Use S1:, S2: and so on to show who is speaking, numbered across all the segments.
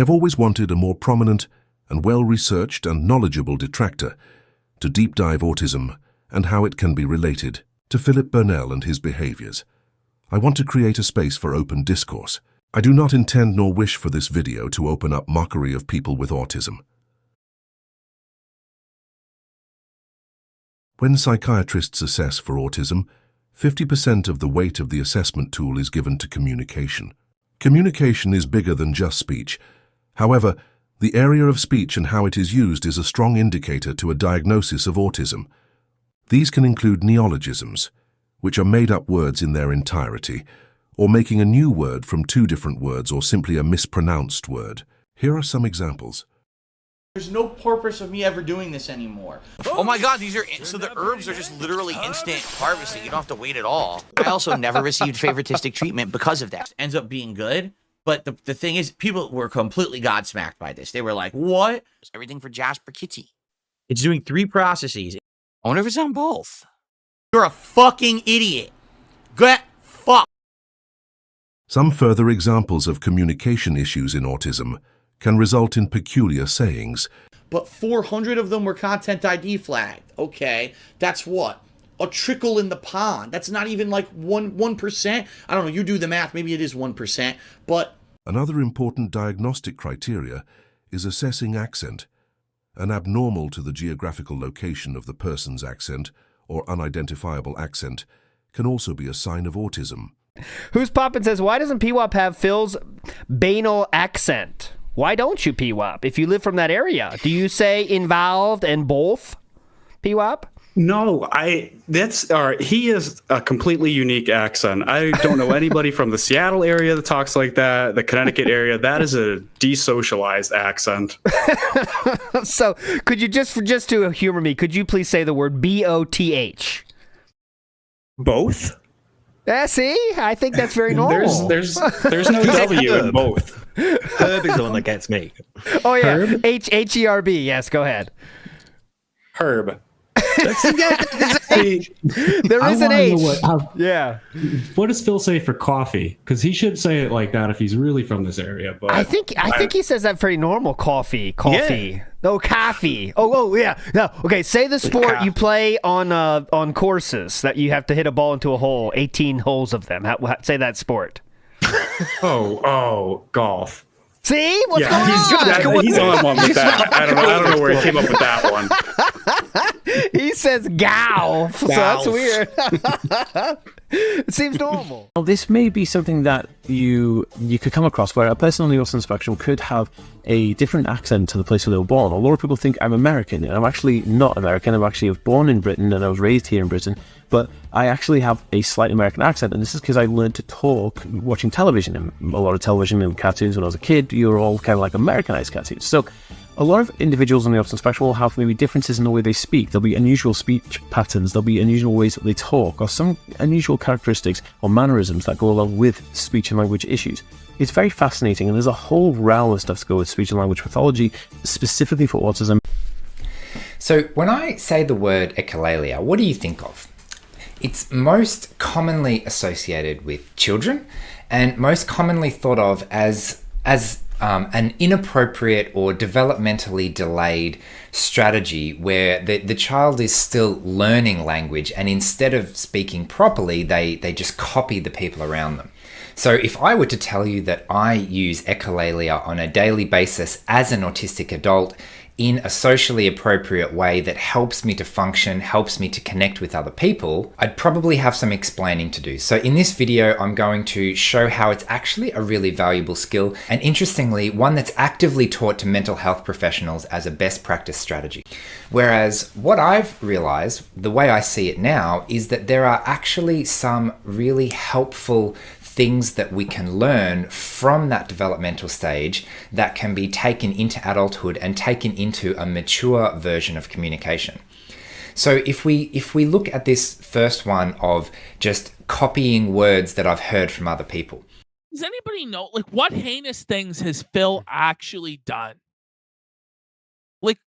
S1: have always wanted a more prominent and well-researched and knowledgeable detractor to deep dive autism and how it can be related to Philip Burnell and his behaviors. I want to create a space for open discourse. I do not intend nor wish for this video to open up mockery of people with autism. When psychiatrists assess for autism, 50% of the weight of the assessment tool is given to communication. Communication is bigger than just speech. However, the area of speech and how it is used is a strong indicator to a diagnosis of autism. These can include neologisms, which are made-up words in their entirety, or making a new word from two different words or simply a mispronounced word. Here are some examples.
S2: There's no purpose of me ever doing this anymore.
S3: Oh my god, so the herbs are just literally instant harvesting. You don't have to wait at all. I also never received favoritistic treatment because of that.
S2: Ends up being good, but the thing is, people were completely godsmacked by this. They were like, what?
S3: Everything for Jasper Kitty.
S2: It's doing 3 processes.
S3: I wonder if it's on both.
S2: You're a fucking idiot. Get fucked.
S1: Some further examples of communication issues in autism can result in peculiar sayings.
S2: But 400 of them were content ID flagged. Okay, that's what? A trickle in the pond. That's not even like 1%. I don't know, you do the math, maybe it is 1%, but...
S1: Another important diagnostic criteria is assessing accent. An abnormal to the geographical location of the person's accent or unidentifiable accent can also be a sign of autism.
S4: Who's Poppin says, why doesn't PWAP have Phil's banal accent? Why don't you, PWAP? If you live from that area, do you say involved and both, PWAP?
S5: No, he is a completely unique accent. I don't know anybody from the Seattle area that talks like that, the Connecticut area. That is a desocialized accent.
S4: So could you just to humor me, could you please say the word B-O-T-H?
S5: Both?
S4: Yeah, see? I think that's very normal.
S5: There's no W in both.
S6: Herb is the one that gets me.
S4: Oh, yeah.
S6: Herb?
S4: H-E-R-B. Yes, go ahead.
S5: Herb.
S4: There is an H. Yeah.
S7: What does Phil say for coffee? Because he should say it like that if he's really from this area. But
S4: I think he says that very normal. Coffee.
S6: Yeah.
S4: No, coffee. Oh, yeah. No. Okay, say the sport you play on courses that you have to hit a ball into a hole. 18 holes of them. Say that sport.
S5: Golf.
S4: See? What's going on?
S5: He's on one with that. I don't know where he came up with that one.
S4: He says golf. So that's weird. It seems normal.
S8: Well, this may be something that you could come across where a person on the autism spectrum could have a different accent to the place where they were born. A lot of people think I'm American, and I'm actually not American. I'm actually born in Britain, and I was raised here in Britain, but I actually have a slight American accent, and this is because I learned to talk watching television, and a lot of television and cartoons when I was a kid. You were all kind of like Americanized cartoons. So a lot of individuals on the autism spectrum will have maybe differences in the way they speak. There'll be unusual speech patterns, there'll be unusual ways that they talk, or some unusual characteristics or mannerisms that go along with speech and language issues. It's very fascinating, and there's a whole realm of stuff to go with speech and language pathology, specifically for autism.
S9: So when I say the word echolalia, what do you think of? It's most commonly associated with children, and most commonly thought of as an inappropriate or developmentally delayed strategy where the child is still learning language, and instead of speaking properly, they just copy the people around them. So if I were to tell you that I use echolalia on a daily basis as an autistic adult in a socially appropriate way that helps me to function, helps me to connect with other people, I'd probably have some explaining to do. So in this video, I'm going to show how it's actually a really valuable skill, and interestingly, one that's actively taught to mental health professionals as a best practice strategy. Whereas what I've realized, the way I see it now, is that there are actually some really helpful things that we can learn from that developmental stage that can be taken into adulthood and taken into a mature version of communication. So if we look at this first one of just copying words that I've heard from other people.
S10: Does anybody know, like, what heinous things has Phil actually done? Like,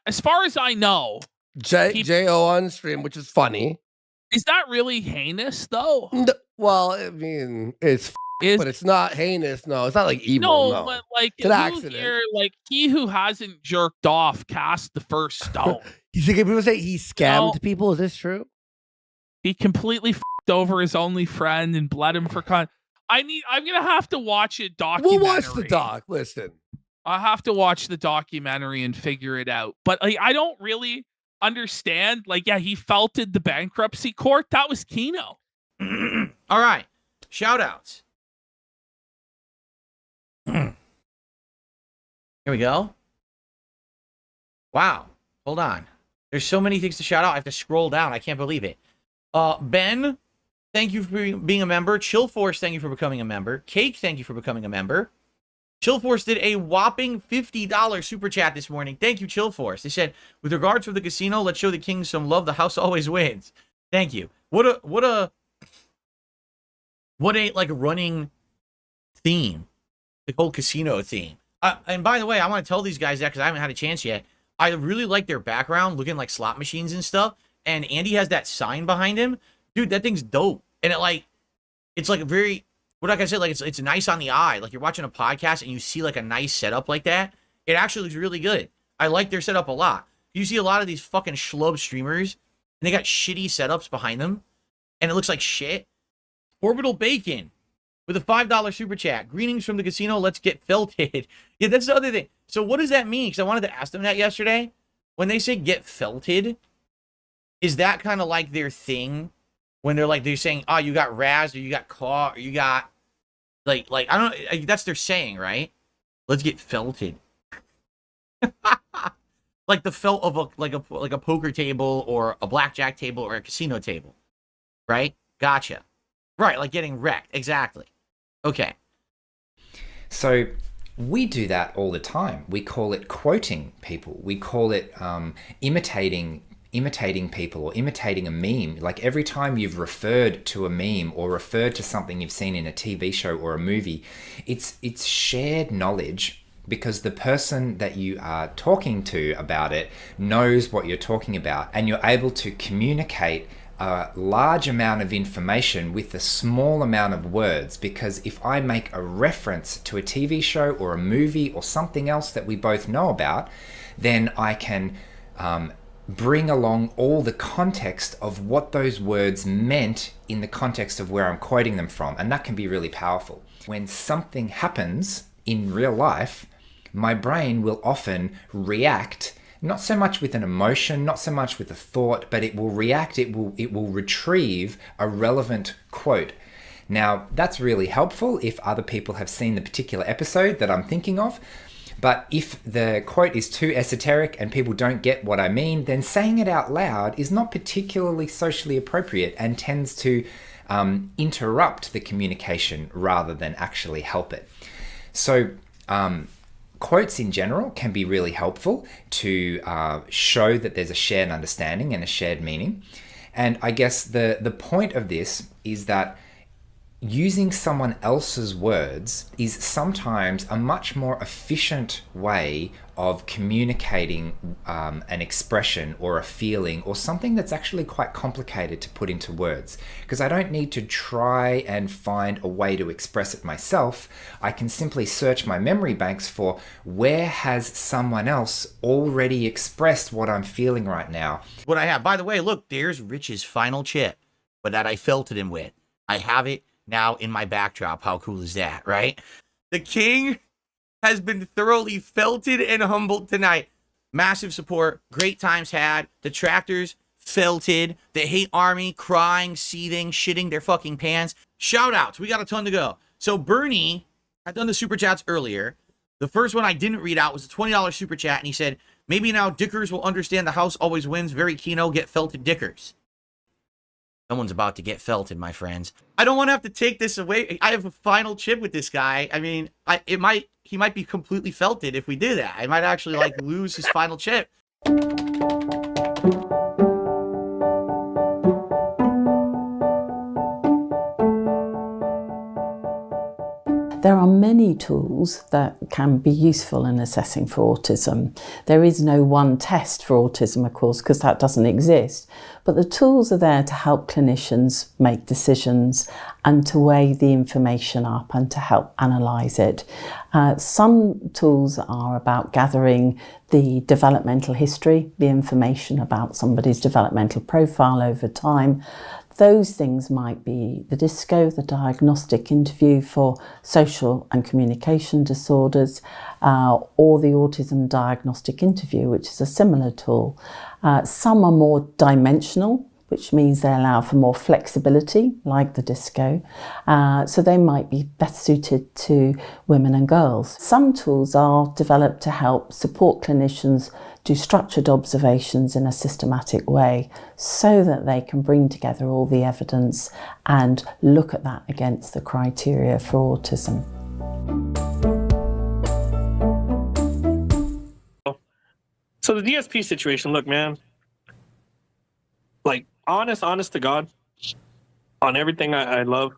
S10: as far as I know,
S11: J.O. on stream, which is funny.
S10: Is that really heinous, though?
S11: Well, I mean, it's
S10: is
S11: But it's not heinous. No, it's not like evil. No,
S10: but like
S11: it's an
S10: who
S11: accident.
S10: here, like he who hasn't jerked off cast the first stone.
S11: You see, people say he scammed
S10: No.
S11: people. Is this true?
S10: He completely f***ed over his only friend and bled him for I'm gonna have to watch a documentary.
S11: We'll watch the doc. Listen,
S10: I have to watch the documentary and figure it out. But like, I don't really understand. Like, yeah, he felted the bankruptcy court. That was Kino.
S3: All right. Shout outs. Here we go. Wow. Hold on. There's so many things to shout out. I have to scroll down. I can't believe it. Ben, thank you for being a member. Chill Force, thank you for becoming a member. Cake, thank you for becoming a member. Chill Force did a whopping $50 super chat this morning. Thank you, Chill Force. They said, with regards to the casino, let's show the king some love. The house always wins. Thank you. What a like running theme. The whole casino theme. And by the way, I want to tell these guys that because I haven't had a chance yet. I really like their background, looking like slot machines and stuff. And Andy has that sign behind him. Dude, that thing's dope. And it's like a very, like I said, like it's nice on the eye. Like you're watching a podcast and you see like a nice setup like that. It actually looks really good. I like their setup a lot. You see a lot of these fucking schlub streamers and they got shitty setups behind them. And it looks like shit. Orbital Bacon with a $5 super chat. Greetings from the casino. Let's get felted. Yeah, that's the other thing. So what does that mean? Because I wanted to ask them that yesterday. When they say get felted, is that kind of like their thing? When they're saying, oh, you got razzed or you got caught or you got like I don't know. That's their saying, right? Let's get felted. Like the felt of a poker table or a blackjack table or a casino table, right? Gotcha. Right, like getting wrecked. Exactly. Okay.
S9: So we do that all the time. We call it quoting people. We call it imitating people or imitating a meme. Like every time you've referred to a meme or referred to something you've seen in a TV show or a movie, it's shared knowledge because the person that you are talking to about it knows what you're talking about, and you're able to communicate a large amount of information with a small amount of words. Because if I make a reference to a TV show or a movie or something else that we both know about, then I can bring along all the context of what those words meant in the context of where I'm quoting them from. And that can be really powerful. When something happens in real life, my brain will often react, not so much with an emotion, not so much with a thought, but it will react, it will retrieve a relevant quote. Now, that's really helpful if other people have seen the particular episode that I'm thinking of. But if the quote is too esoteric and people don't get what I mean, then saying it out loud is not particularly socially appropriate and tends to interrupt the communication rather than actually help it. So, quotes in general can be really helpful to show that there's a shared understanding and a shared meaning. And I guess the point of this is that using someone else's words is sometimes a much more efficient way of communicating an expression or a feeling or something that's actually quite complicated to put into words. Because I don't need to try and find a way to express it myself. I can simply search my memory banks for where has someone else already expressed what I'm feeling right now.
S3: What I have, by the way, look, there's Rich's final chip, but that I felted him with. I have it now in my backdrop. How cool is that, right? The king has been thoroughly felted and humbled tonight. Massive support, great times had. Detractors felted. The hate army crying, seething, shitting their fucking pants. Shout outs, we got a ton to go. So Bernie, I've done the super chats earlier. The first one I didn't read out was a $20 super chat, and he said, maybe now Dickers will understand the house always wins. Very Kino, get felted Dickers. Someone's about to get felted, my friends. I don't want to have to take this away. I have a final chip with this guy. I mean, he might be completely felted if we do that. I might actually like lose his final chip.
S12: There are many tools that can be useful in assessing for autism. There is no one test for autism, of course, because that doesn't exist. But the tools are there to help clinicians make decisions and to weigh the information up and to help analyse it. Some tools are about gathering the developmental history, the information about somebody's developmental profile over time. Those things might be the DISCO, the diagnostic interview for social and communication disorders, or the autism diagnostic interview, which is a similar tool. Some are more dimensional, which means they allow for more flexibility, like the DISCO. So they might be best suited to women and girls. Some tools are developed to help support clinicians do structured observations in a systematic way so that they can bring together all the evidence and look at that against the criteria for autism.
S13: So the DSP situation, look, man, like honest to God, on everything I love,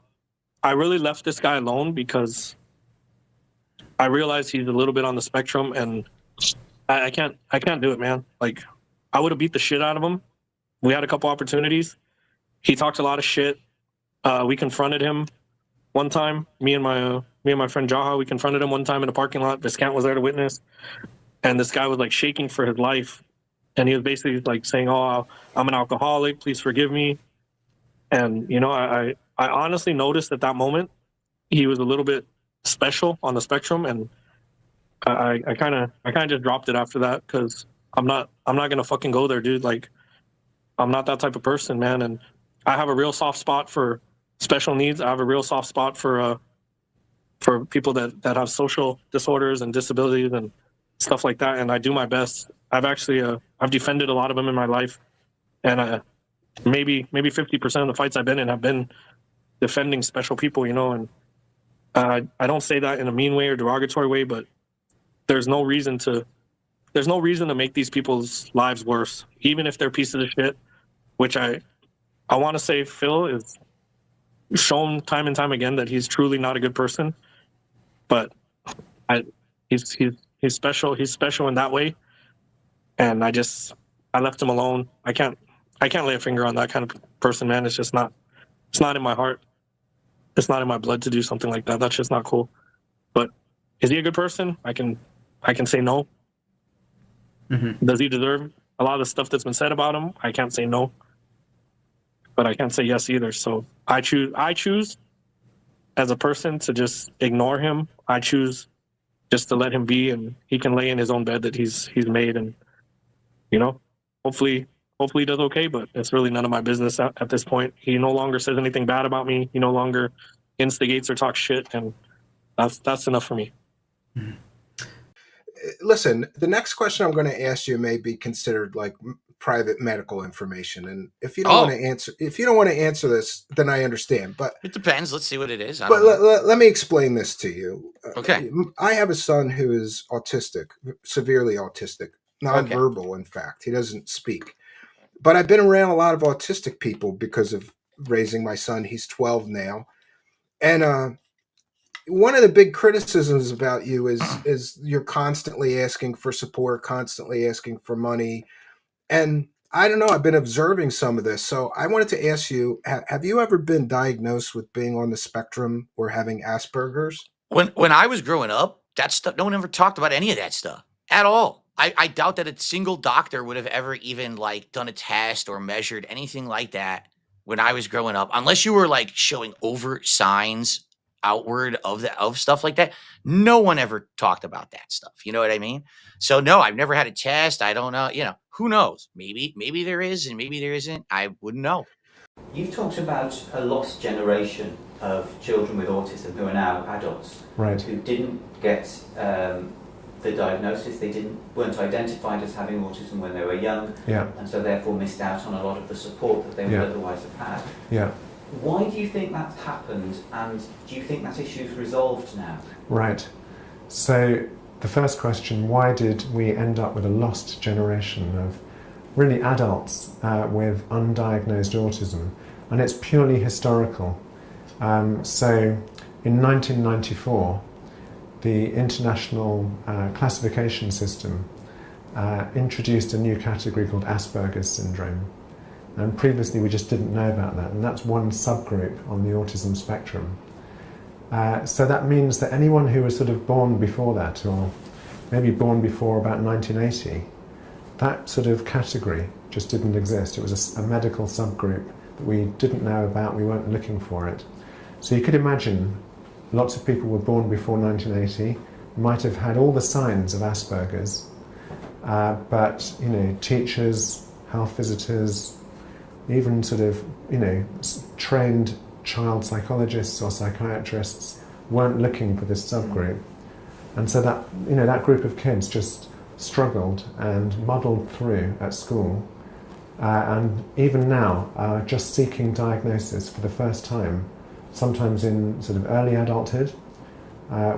S13: I really left this guy alone because I realized he's a little bit on the spectrum, and I can't do it, man. Like, I would have beat the shit out of him. We had a couple opportunities. He talked a lot of shit. We confronted him one time. Me and my friend Jaha, we confronted him one time in a parking lot. Viscount was there to witness, and this guy was like shaking for his life, and he was basically like saying, "Oh, I'm an alcoholic. Please forgive me." And you know, I honestly noticed at that moment he was a little bit special on the spectrum, and I kind of just dropped it after that because I'm not gonna fucking go there, dude. Like, I'm not that type of person, man. And I have a real soft spot for special needs. I have a real soft spot for people that have social disorders and disabilities and stuff like that. And I do my best. I've defended a lot of them in my life, and maybe 50% of the fights I've been in have been defending special people, you know. And I don't say that in a mean way or derogatory way, but there's no reason to make these people's lives worse, even if they're pieces of shit, which I want to say Phil is shown time and time again that he's truly not a good person, but he's special. He's special in that way, and I left him alone. I can't lay a finger on that kind of person, man. It's not in my heart. It's not in my blood to do something like that. That's just not cool. But is he a good person? I can say no. Mm-hmm. Does he deserve a lot of the stuff that's been said about him? I can't say no, but I can't say yes either. So I choose as a person to just ignore him. I choose just to let him be, and he can lay in his own bed that he's made, and you know, hopefully he does okay. But it's really none of my business at this point. He no longer says anything bad about me. He no longer instigates or talks shit, and that's enough for me.
S14: Mm-hmm. Listen, the next question I'm going to ask you may be considered like private medical information, and if you don't want to answer this, then I understand. But
S3: it depends. Let's see what it is.
S14: But let me explain this to you.
S3: Okay.
S14: I have a son who is autistic, severely autistic, nonverbal. In fact, he doesn't speak. But I've been around a lot of autistic people because of raising my son. He's 12 now, and one of the big criticisms about you is you're constantly asking for support, constantly asking for money. And I don't know, I've been observing some of this. So I wanted to ask you, have you ever been diagnosed with being on the spectrum or having Asperger's?
S3: When I was growing up, that stuff, no one ever talked about any of that stuff at all. I doubt that a single doctor would have ever even like done a test or measured anything like that when I was growing up, unless you were like showing overt signs outward of stuff like that. No one ever talked about that stuff. You know what I mean? So no, I've never had a test. I don't know. You know, who knows? Maybe there is and maybe there isn't. I wouldn't know.
S15: You've talked about a lost generation of children with autism who are now adults,
S16: right?
S15: Who didn't get the diagnosis. They weren't identified as having autism when they were young, and so therefore missed out on a lot of the support that they would otherwise have had.
S16: Yeah.
S15: Why do you think that's happened, and do you think that issue's resolved now?
S16: Right. So the first question, why did we end up with a lost generation of really adults with undiagnosed autism? And it's purely historical. So in 1994, the International Classification System introduced a new category called Asperger's syndrome. And previously we just didn't know about that, and that's one subgroup on the autism spectrum. So that means that anyone who was sort of born before that, or maybe born before about 1980, that sort of category just didn't exist. It was a medical subgroup that we didn't know about, we weren't looking for it. So you could imagine lots of people were born before 1980, might have had all the signs of Asperger's, but teachers, health visitors, even sort of trained child psychologists or psychiatrists weren't looking for this subgroup, and so that that group of kids just struggled and muddled through at school, and even now are just seeking diagnosis for the first time, sometimes in sort of early adulthood.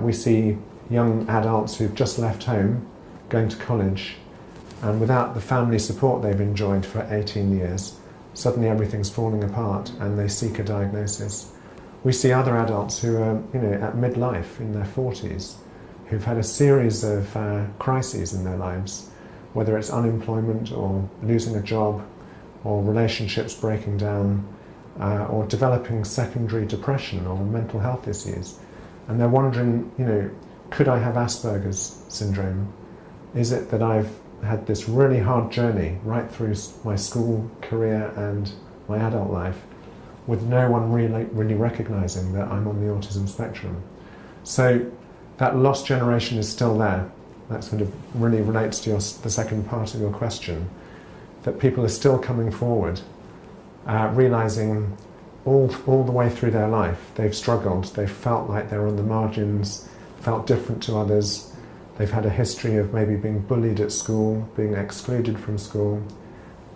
S16: We see young adults who've just left home, going to college, and without the family support they've enjoyed for 18 years, suddenly everything's falling apart and they seek a diagnosis. We see other adults who are at midlife in their 40s, who've had a series of crises in their lives, whether it's unemployment or losing a job or relationships breaking down or developing secondary depression or mental health issues. And they're wondering, could I have Asperger's syndrome? Is it that I've had this really hard journey right through my school career and my adult life with no one really recognizing that I'm on the autism spectrum? So that lost generation is still there. That sort of really relates to the second part of your question, that people are still coming forward, realizing all the way through their life they've struggled, they've felt like they're on the margins, felt different to others. They've had a history of maybe being bullied at school, being excluded from school,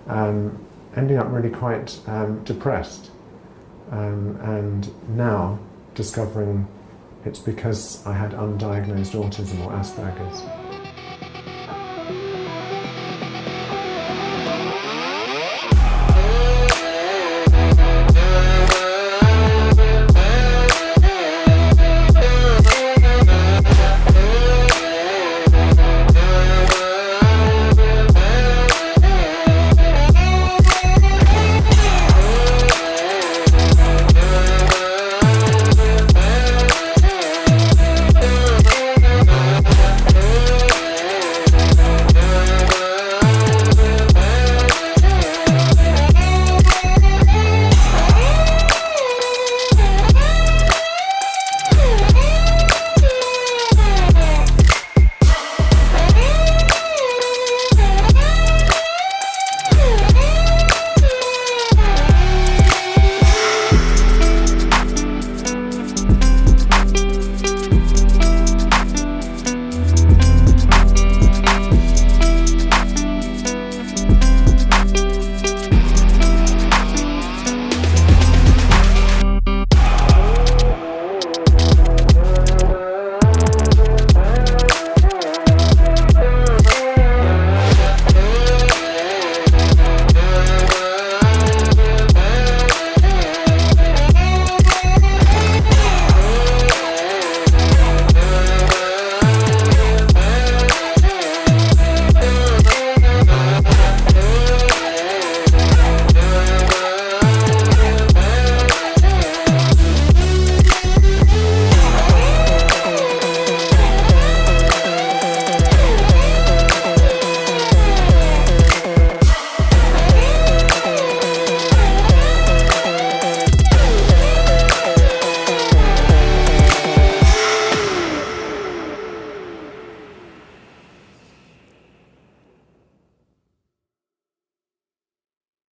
S16: ending up really quite depressed, and now discovering it's because I had undiagnosed autism or Asperger's.